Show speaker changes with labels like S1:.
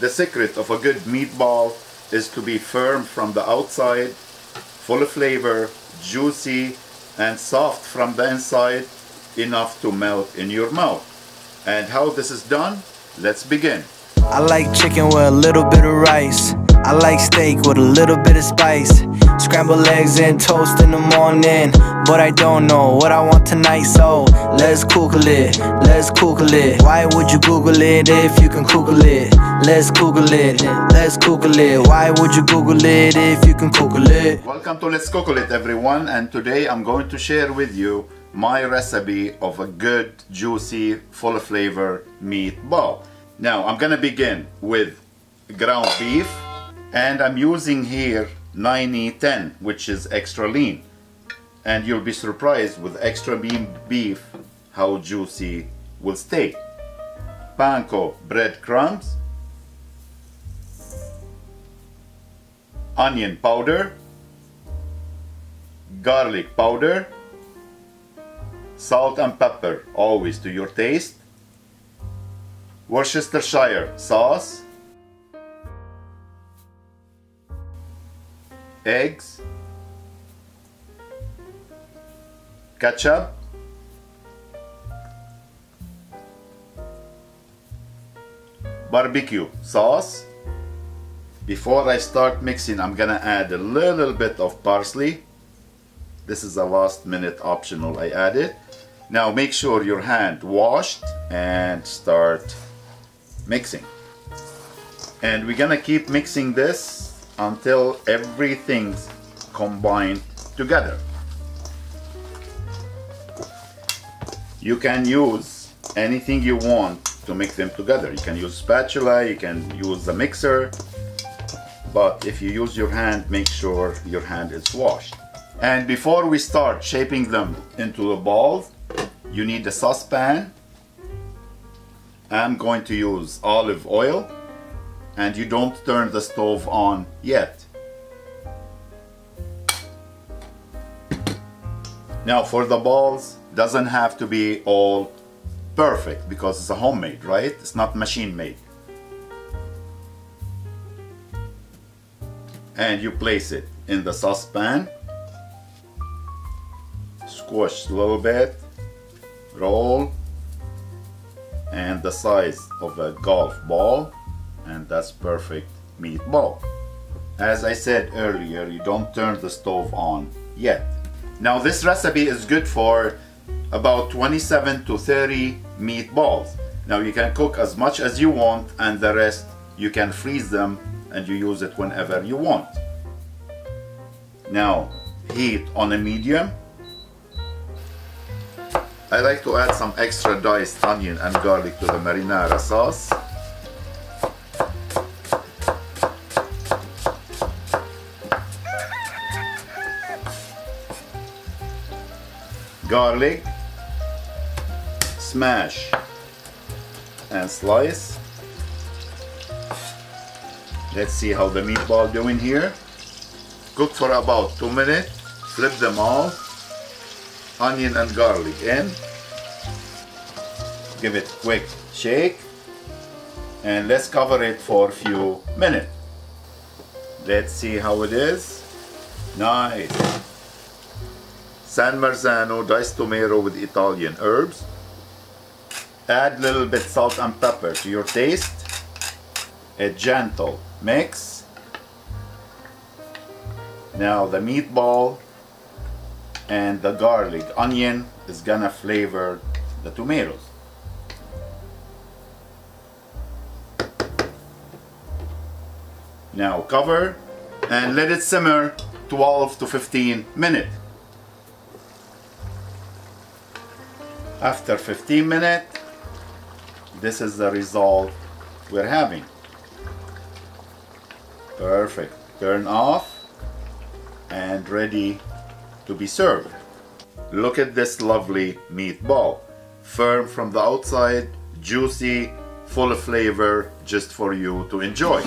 S1: The secret of a good meatball is to be firm from the outside, full of flavor, juicy, and soft from the inside, enough to melt in your mouth. And how this is done? Let's begin.
S2: I like chicken with a little bit of rice. I like steak with a little bit of spice. Scrambled eggs and toast in the morning, but I don't know what I want tonight, so let's Google it, let's Google it. Why would you Google it if you can Google it? Let's Google it, let's Google it. Why would you Google it if you can Google it?
S1: Welcome to Let's Cook It, everyone, and today I'm going to share with you my recipe of a good, juicy, full of flavor meatball. Now I'm gonna begin with ground beef, and I'm using here 90-10, which is extra lean, and you'll be surprised with extra lean beef how juicy will stay. Panko breadcrumbs, onion powder, garlic powder, salt and pepper always to your taste, Worcestershire sauce, eggs, ketchup, barbecue sauce. Before I start mixing, I'm gonna add a little bit of parsley. This is a last minute optional, I added. Now make sure your hand washed and start mixing. And we're gonna keep mixing this until everything's combined together. You can use anything you want to mix them together. You can use spatula, you can use the mixer, but if you use your hand, make sure your hand is washed. And before we start shaping them into the balls, you need a saucepan. I'm going to use olive oil, and you don't turn the stove on yet. Now for the balls, doesn't have to be all perfect because it's a homemade, right? It's not machine made. And you place it in the saucepan, squish a little bit, roll, and the size of a golf ball, and that's perfect meatball. As I said earlier, you don't turn the stove on yet. Now this recipe is good for about 27 to 30 meatballs. Now you can cook as much as you want, and the rest you can freeze them and you use it whenever you want. Now heat on a medium. I like to add some extra diced onion and garlic to the marinara sauce. Garlic, smash and slice. Let's see how the meatball doing here. Cook for about 2 minutes. Flip them all. Onion and garlic in. Give it a quick shake, and let's cover it for a few minutes. Let's see how it is. Nice. San Marzano diced tomato with Italian herbs. Add a little bit salt and pepper to your taste. A gentle mix. Now the meatball and the garlic onion is gonna flavor the tomatoes. Now cover and let it simmer 12 to 15 minutes. After 15 minutes, this is the result we're having. Perfect. Turn off and ready to be served. Look at this lovely meatball. Firm from the outside, juicy, full of flavor, just for you to enjoy.